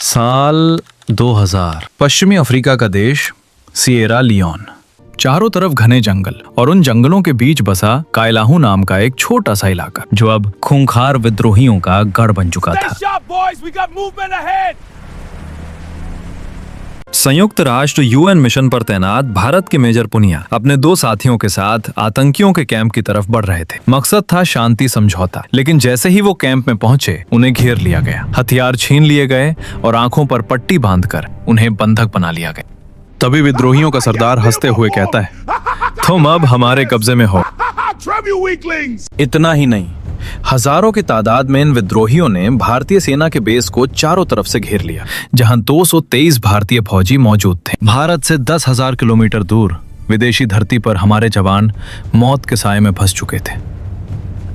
साल 2000 पश्चिमी अफ्रीका का देश सिएरा लियोन। चारों तरफ घने जंगल और उन जंगलों के बीच बसा कायलाहू नाम का एक छोटा सा इलाका जो अब खूंखार विद्रोहियों का गढ़ बन चुका था। संयुक्त राष्ट्र यूएन मिशन पर तैनात भारत के मेजर पुनिया अपने 2 साथियों के साथ आतंकियों के कैंप की तरफ बढ़ रहे थे। मकसद था शांति समझौता, लेकिन जैसे ही वो कैंप में पहुंचे उन्हें घेर लिया गया, हथियार छीन लिए गए और आंखों पर पट्टी बांधकर उन्हें बंधक बना लिया गया। तभी विद्रोहियों का सरदार हंसते हुए कहता है, तुम अब हमारे कब्जे में हो। इतना ही नहीं, हजारों की तादाद में इन विद्रोहियों ने भारतीय सेना के बेस को चारों तरफ से घेर लिया, जहां 223 भारतीय फौजी मौजूद थे। भारत से 10,000 किलोमीटर दूर विदेशी धरती पर हमारे जवान मौत के साए में फंस चुके थे।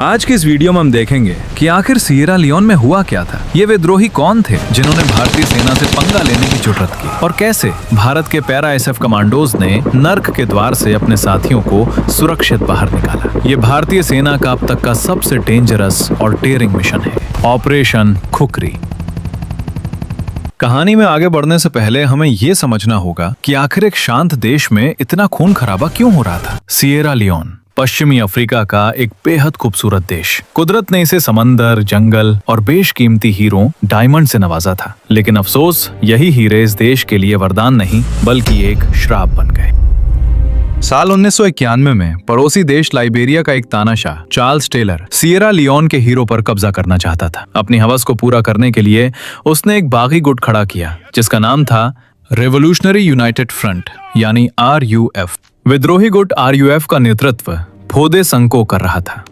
आज की इस वीडियो में हम देखेंगे कि आखिर सिएरा लियोन में हुआ क्या था, ये विद्रोही कौन थे जिन्होंने भारतीय सेना से पंगा लेने की जुर्रत की, और कैसे भारत के पैरा एसएफ कमांडोज ने नर्क के द्वार से अपने साथियों को सुरक्षित बाहर निकाला। ये भारतीय सेना का अब तक का सबसे डेंजरस और डेयरिंग मिशन है, ऑपरेशन खुखरी। कहानी में आगे बढ़ने से पहले हमें ये समझना होगा कि आखिर एक शांत देश में इतना खून खराबा क्यों हो रहा था। सिएरा लियोन पश्चिमी अफ्रीका का एक बेहद खूबसूरत देश। कुदरत ने इसे समंदर, जंगल और बेशकीमती हीरों डायमंड से नवाजा था, लेकिन अफसोस यही हीरे इस देश के लिए वरदान नहीं बल्कि एक श्राप बन गए। साल 1991 में पड़ोसी देश लाइबेरिया का एक तानाशाह चार्ल्स टेलर सिएरा लियोन के हीरो पर कब्जा करना चाहता था। अपनी हवस को पूरा करने के लिए उसने एक बागी गुट खड़ा किया जिसका नाम था रेवोल्यूशनरी यूनाइटेड फ्रंट यानी RUF। विद्रोही गुट RUF का नेतृत्व फोदे संको कर रहा था।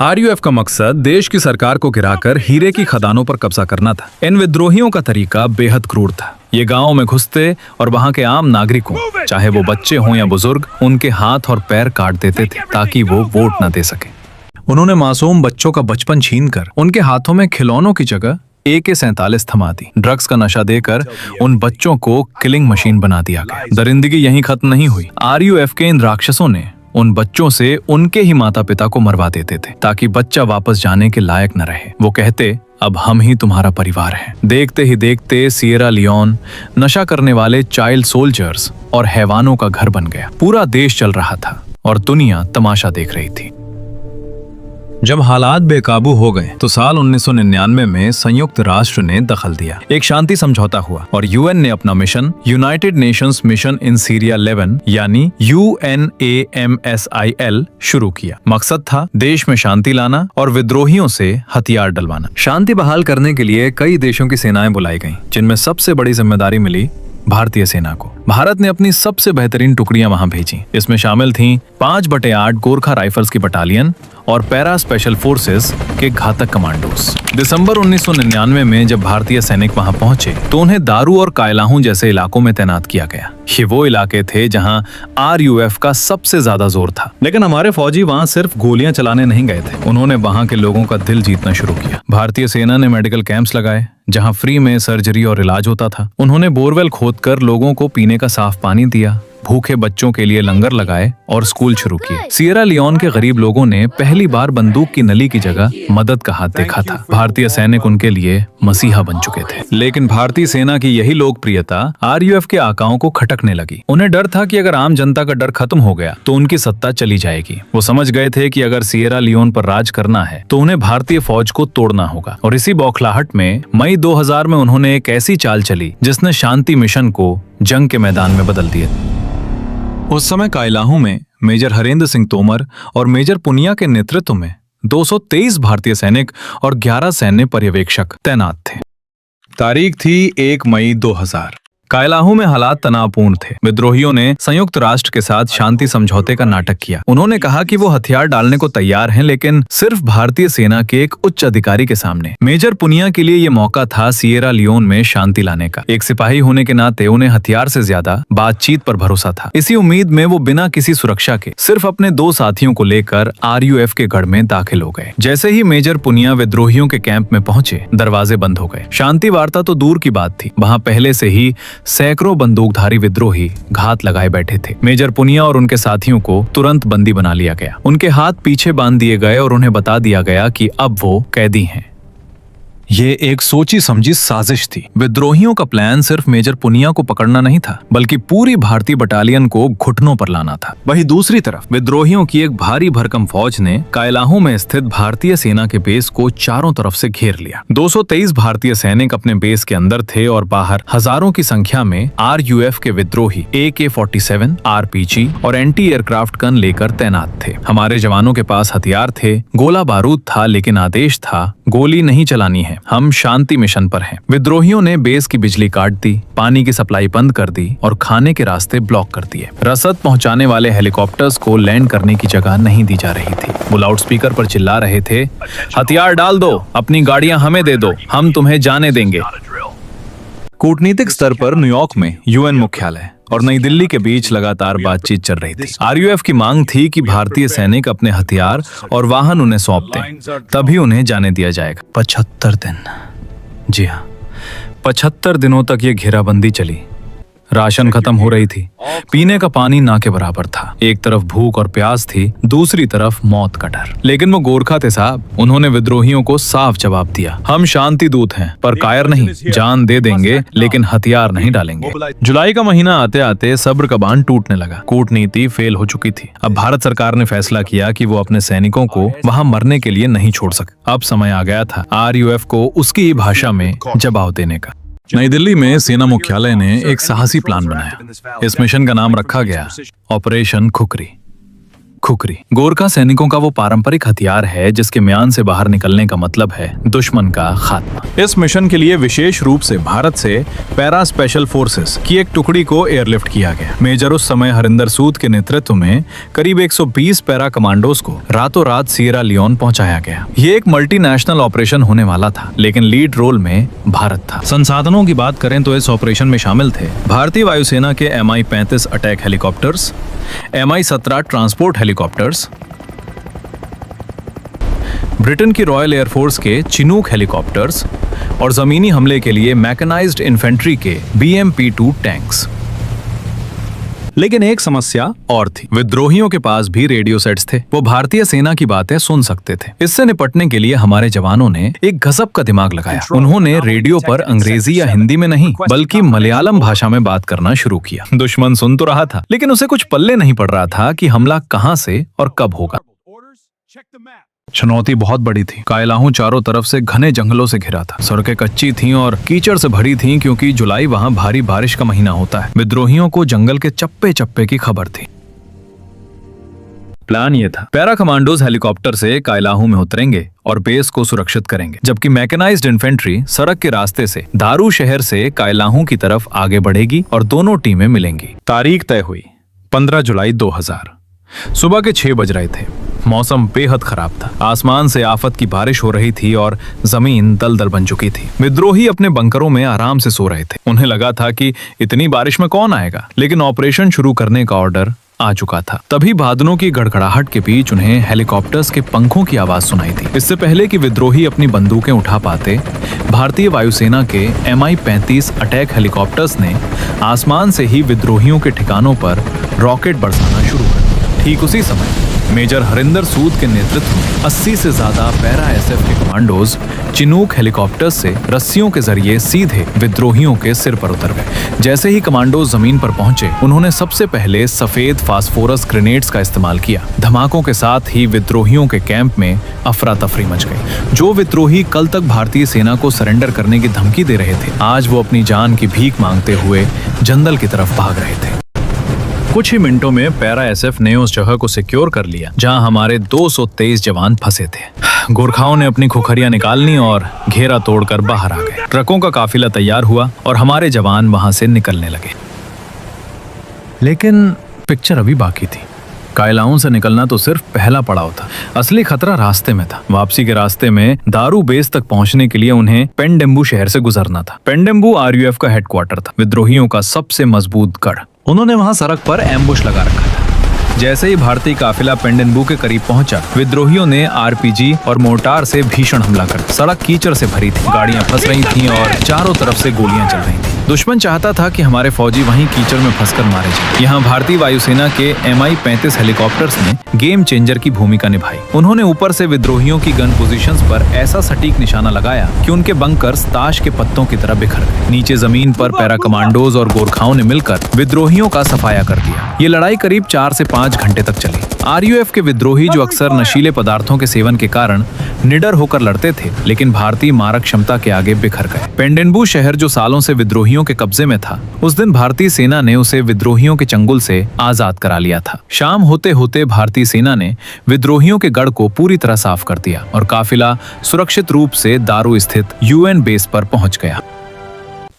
RUF का मकसद देश की सरकार को गिराकर हीरे की खदानों पर कब्जा करना था। इन विद्रोहियों का तरीका बेहद क्रूर था। ये गांवों में घुसते और वहां के आम नागरिकों, चाहे वो बच्चे हों या बुजुर्ग, उनके हाथ और पैर काट देते थे ताकि वो वोट न दे सके। उन्होंने मासूम बच्चों का बचपन छीनकर उनके हाथों में खिलौनों की जगह AK-47 थमा दी। ड्रग्स का नशा देकर उन बच्चों को किलिंग मशीन बना दिया गया। दरिंदगी यहीं खत्म नहीं हुई। RUF के इन राक्षसों ने उन बच्चों से उनके ही माता पिता को मरवा देते थे ताकि बच्चा वापस जाने के लायक न रहे। वो कहते, अब हम ही तुम्हारा परिवार हैं। देखते ही देखते सिएरा लियोन नशा करने वाले चाइल्ड सोल्जर्स और हैवानों का घर बन गया। पूरा देश चल रहा था और दुनिया तमाशा देख रही थी। जब हालात बेकाबू हो गए तो साल 1999 में संयुक्त राष्ट्र ने दखल दिया। एक शांति समझौता हुआ और UN ने अपना mission United Nations mission in Syria 11 यानी UNAMSIL शुरू किया। मकसद था देश में शांति लाना और विद्रोहियों से हथियार डलवाना। शांति बहाल करने के लिए कई देशों की सेनाएं बुलाई गईं, जिनमें सबसे बड़ी जिम्मेदारी मिली भारतीय सेना को। भारत ने अपनी सबसे बेहतरीन टुकड़ियां वहां भेजी। इसमें शामिल थीं 5/8 गोरखा राइफल्स की बटालियन और पैरा स्पेशल फोर्सेस के घातक कमांडोस। दिसंबर 1999 में जब भारतीय सैनिक वहां पहुंचे तो उन्हें दारू और कायलाहू जैसे इलाकों में तैनात किया गया। ये वो इलाके थे जहां RUF का सबसे ज्यादा जोर था। लेकिन हमारे फौजी वहां सिर्फ गोलियां चलाने नहीं गए थे, उन्होंने वहां के लोगों का दिल जीतना शुरू किया। भारतीय सेना ने मेडिकल कैंप्स लगाए जहां फ्री में सर्जरी और इलाज होता था। उन्होंने बोरवेल खोदकर लोगों को पीने का साफ पानी दिया, भूखे बच्चों के लिए लंगर लगाए और स्कूल शुरू किए। सिएरा लियोन के गरीब लोगों ने पहली बार बंदूक की नली की जगह मदद का हाथ देखा था। भारतीय सैनिक उनके लिए मसीहा बन चुके थे। लेकिन भारतीय सेना की यही लोकप्रियता RUF के आकाओं को खटकने लगी। उन्हें डर था कि अगर आम जनता का डर खत्म हो गया तो उनकी सत्ता चली जाएगी। वो समझ गए थे कि अगर सिएरा लियोन पर राज करना है तो उन्हें भारतीय फौज को तोड़ना होगा। और इसी बौखलाहट में मई 2000 में उन्होंने एक ऐसी चाल चली जिसने शांति मिशन को जंग के मैदान में बदल दिया। उस समय कायलाहू में मेजर हरेंद्र सिंह तोमर और मेजर पुनिया के नेतृत्व में 223 भारतीय सैनिक और 11 सैन्य पर्यवेक्षक तैनात थे। तारीख थी 1 मई 2000। कायलाहू में हालात तनावपूर्ण थे। विद्रोहियों ने संयुक्त राष्ट्र के साथ शांति समझौते का नाटक किया। उन्होंने कहा कि वो हथियार डालने को तैयार हैं, लेकिन सिर्फ भारतीय सेना के एक उच्च अधिकारी के सामने। मेजर पुनिया के लिए ये मौका था सिएरा लियोन में शांति लाने का। एक सिपाही होने के नाते उन्हें हथियार से ज्यादा बातचीत पर भरोसा था। इसी उम्मीद में वो बिना किसी सुरक्षा के सिर्फ अपने 2 साथियों को लेकर RUF के गढ़ में दाखिल हो गए। जैसे ही मेजर पुनिया विद्रोहियों के कैंप में पहुंचे, दरवाजे बंद हो गए। शांति वार्ता तो दूर की बात थी, वहां पहले से ही सैकड़ों बंदूकधारी विद्रोही घात लगाए बैठे थे। मेजर पुनिया और उनके साथियों को तुरंत बंदी बना लिया गया। उनके हाथ पीछे बांध दिए गए और उन्हें बता दिया गया कि अब वो कैदी हैं। ये एक सोची समझी साजिश थी। विद्रोहियों का प्लान सिर्फ मेजर पुनिया को पकड़ना नहीं था, बल्कि पूरी भारतीय बटालियन को घुटनों पर लाना था। वहीं दूसरी तरफ विद्रोहियों की एक भारी भरकम फौज ने कायलाहू में स्थित भारतीय सेना के बेस को चारों तरफ से घेर लिया। 223 भारतीय सैनिक अपने बेस के अंदर थे और बाहर हजारों की संख्या में RUF के विद्रोही AK-47, RPG और एंटी एयरक्राफ्ट गन लेकर तैनात थे। हमारे जवानों के पास हथियार थे, गोला बारूद था, लेकिन आदेश था गोली नहीं चलानी है, हम शांति मिशन पर हैं। विद्रोहियों ने बेस की बिजली काट दी, पानी की सप्लाई बंद कर दी और खाने के रास्ते ब्लॉक कर दिए। रसद पहुंचाने वाले हेलीकॉप्टर्स को लैंड करने की जगह नहीं दी जा रही थी। वो लाउडस्पीकर पर चिल्ला रहे थे, हथियार डाल दो, अपनी गाड़ियां हमें दे दो, हम तुम्हें जाने देंगे। कूटनीतिक स्तर पर न्यूयॉर्क में UN मुख्यालय और नई दिल्ली के बीच लगातार बातचीत चल रही थी। RUF की मांग थी कि भारतीय सैनिक अपने हथियार और वाहन उन्हें सौंप दें, तभी उन्हें जाने दिया जाएगा। 75 दिन, जी हाँ, 75 दिनों तक ये घेराबंदी चली। राशन खत्म हो रही थी, पीने का पानी ना के बराबर था। एक तरफ भूख और प्यास थी, दूसरी तरफ मौत का डर। लेकिन वो गोरखा थे साहब, उन्होंने विद्रोहियों को साफ जवाब दिया, हम शांति दूत हैं पर कायर नहीं, जान दे देंगे लेकिन हथियार नहीं डालेंगे। जुलाई का महीना आते आते सब्र का बांध टूटने लगा। कूटनीति फेल हो चुकी थी। अब भारत सरकार ने फैसला किया कि वो अपने सैनिकों को वहां मरने के लिए नहीं छोड़ सके। अब समय आ गया था RUF को उसकी ही भाषा में जवाब देने का। नई दिल्ली में सेना मुख्यालय ने एक साहसी प्लान बनाया। इस मिशन का नाम रखा गया ऑपरेशन खुखरी। खुखरी गोरखा सैनिकों का वो पारंपरिक हथियार है जिसके म्यान से बाहर निकलने का मतलब है दुश्मन का खात्मा। इस मिशन के लिए विशेष रूप से भारत से पैरा स्पेशल फोर्सेस की एक टुकड़ी को एयरलिफ्ट किया गया। मेजर उस समय हरिंदर सूद के नेतृत्व में करीब 120 पैरा कमांडोज को रातों रात सिएरा लियोन पहुंचाया गया। ये एक मल्टीनेशनल ऑपरेशन होने वाला था, लेकिन लीड रोल में भारत था। संसाधनों की बात करें तो इस ऑपरेशन में शामिल थे भारतीय वायुसेना के MI-35 attack helicopters, MI-17 transport helicopters, Britain की रॉयल एयरफोर्स के चिनूक हेलीकॉप्टर्स और जमीनी हमले के लिए मैकेनाइज्ड इन्फेंट्री के BMP-2 टैंक्स। लेकिन एक समस्या और थी, विद्रोहियों के पास भी रेडियो सेट्स थे। वो भारतीय सेना की बातें सुन सकते थे। इससे निपटने के लिए हमारे जवानों ने एक गजब का दिमाग लगाया। उन्होंने रेडियो पर अंग्रेजी या हिंदी में नहीं बल्कि मलयालम भाषा में बात करना शुरू किया। दुश्मन सुन तो रहा था, लेकिन उसे कुछ पल्ले नहीं पड़ रहा था कि हमला कहां से और कब होगा। चुनौती बहुत बड़ी थी। कायलाहू चारों तरफ से घने जंगलों से घिरा था। सड़कें कच्ची थीं और कीचड़ से भरी थीं क्योंकि जुलाई वहां भारी बारिश का महीना होता है। विद्रोहियों को जंगल के चप्पे चप्पे की खबर थी। प्लान ये था, पैरा कमांडोज हेलीकॉप्टर से कायलाहू में उतरेंगे और बेस को सुरक्षित करेंगे, जबकि मैकेनाइज्ड इन्फेंट्री सड़क के रास्ते से दारू शहर से कायलाहू की तरफ आगे बढ़ेगी और दोनों टीमें मिलेंगी। तारीख तय हुई 15 जुलाई 2000। सुबह के 6 बज रहे थे। मौसम बेहद खराब था। आसमान से आफत की बारिश हो रही थी और जमीन दलदल बन चुकी थी। विद्रोही अपने बंकरों में आराम से सो रहे थे। उन्हें लगा था कि इतनी बारिश में कौन आएगा, लेकिन ऑपरेशन शुरू करने का ऑर्डर आ चुका था। तभी बादलों की गड़गड़ाहट के बीच उन्हें हेलीकॉप्टर्स के पंखों की आवाज सुनाई थी। इससे पहले कि विद्रोही अपनी बंदूकें उठा पाते, भारतीय वायुसेना के MI-35 अटैक हेलीकॉप्टर्स ने आसमान से ही विद्रोहियों के ठिकानों पर रॉकेट बरसाना शुरू कर दिया। ठीक उसी समय मेजर हरिंदर सूद के नेतृत्व में 80 से ज्यादा पैरा SF के कमांडोज चिनूक हेलीकॉप्टर्स से रस्सियों के जरिए सीधे विद्रोहियों के सिर पर उतर गए। जैसे ही कमांडोज जमीन पर पहुंचे, उन्होंने सबसे पहले सफेद फास्फोरस ग्रेनेड्स का इस्तेमाल किया। धमाकों के साथ ही विद्रोहियों के कैंप में अफरा तफरी मच गई। जो विद्रोही कल तक भारतीय सेना को सरेंडर करने की धमकी दे रहे थे, आज वो अपनी जान की भीख मांगते हुए जंगल की तरफ भाग रहे थे। कुछ ही मिनटों में पैरा SF ने उस जगह को सिक्योर कर लिया जहां हमारे 223 जवान फंसे थे। गोरखाओं ने अपनी खुखरियां निकालनी और घेरा तोड़कर बाहर आ गए। ट्रकों का काफिला तैयार हुआ और हमारे जवान वहां से निकलने लगे। लेकिन पिक्चर अभी बाकी थी। कायलाहू से निकलना तो सिर्फ पहला पड़ाव था। असली खतरा रास्ते में था। वापसी के रास्ते में दारू बेस तक पहुंचने के लिए उन्हें पेंडेम्बू शहर से गुजरना था। पेंडेम्बू RUF का हेडक्वार्टर था, विद्रोहियों का सबसे मजबूत गढ़। उन्होंने वहां सड़क पर एम्बुश लगा रखा था। जैसे ही भारतीय काफिला पेंडेम्बू के करीब पहुंचा, विद्रोहियों ने RPG और मोर्टार से भीषण हमला कर। सड़क कीचड़ से भरी थी, गाड़ियां फंस रही थीं और चारों तरफ से गोलियां चल रही थीं। दुश्मन चाहता था कि हमारे फौजी वहीं कीचड़ में फंसकर मारे जाएं। यहाँ भारतीय वायुसेना के Mi-35 हेलीकॉप्टर्स ने गेम चेंजर की भूमिका निभाई। उन्होंने ऊपर से विद्रोहियों की गन पोजीशंस पर ऐसा सटीक निशाना लगाया कि उनके बंकर्स ताश के पत्तों की तरह बिखर गए। नीचे जमीन पर पैरा कमांडोज और गोरखाओं ने मिलकर विद्रोहियों का सफाया कर दिया। ये लड़ाई करीब 4 से 5 घंटे तक चली। RUF के विद्रोही, जो अक्सर नशीले पदार्थों के सेवन के कारण निडर होकर लड़ते थे, लेकिन भारतीय मारक क्षमता के आगे बिखर गए। पेंडेनबू शहर, जो सालों से विद्रोहियों के कब्जे में था, उस दिन भारतीय सेना ने उसे विद्रोहियों के चंगुल से आजाद करा लिया था। शाम होते होते भारतीय सेना ने विद्रोहियों के गढ़ को पूरी तरह साफ कर दिया और काफिला सुरक्षित रूप से दारू स्थित UN बेस पर पहुंच गया।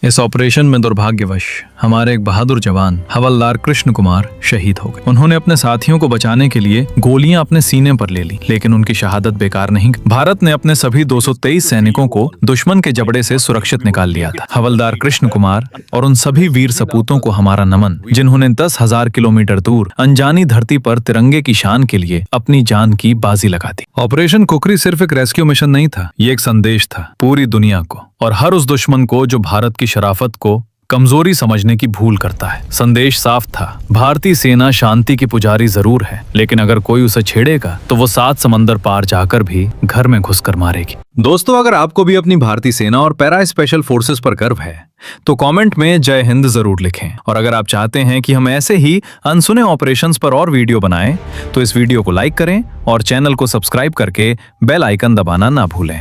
इस ऑपरेशन में दुर्भाग्यवश हमारे एक बहादुर जवान हवलदार कृष्ण कुमार शहीद हो गए। उन्होंने अपने साथियों को बचाने के लिए गोलियां अपने सीने पर ले ली, लेकिन उनकी शहादत बेकार नहीं गई। भारत ने अपने सभी 223 सैनिकों को दुश्मन के जबड़े से सुरक्षित निकाल लिया था। हवलदार कृष्ण कुमार और उन सभी वीर सपूतों को हमारा नमन, जिन्होंने 10,000 किलोमीटर दूर अनजानी धरती पर तिरंगे की शान के लिए अपनी जान की बाजी लगा दी। ऑपरेशन कुकरी सिर्फ एक रेस्क्यू मिशन नहीं था, ये एक संदेश था पूरी दुनिया को और हर उस दुश्मन को जो भारत की शराफत को कमजोरी समझने की भूल करता है। संदेश साफ था, भारतीय सेना शांति की पुजारी जरूर है, लेकिन अगर कोई उसे छेड़ेगा तो वो 7 समंदर पार जाकर भी घर में घुसकर मारेगी। दोस्तों, अगर आपको भी अपनी भारतीय सेना और पैरा स्पेशल फोर्सेस पर गर्व है तो कमेंट में जय हिंद जरूर लिखें। और अगर आप चाहते हैं कि हम ऐसे ही अनसुने ऑपरेशंस पर और वीडियो बनाएं तो इस वीडियो को लाइक करें और चैनल को सब्सक्राइब करके बेल आइकन दबाना ना भूलें।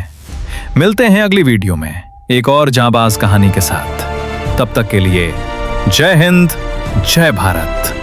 मिलते हैं अगली वीडियो में एक और जांबाज कहानी के साथ। तब तक के लिए जय हिंद, जय भारत।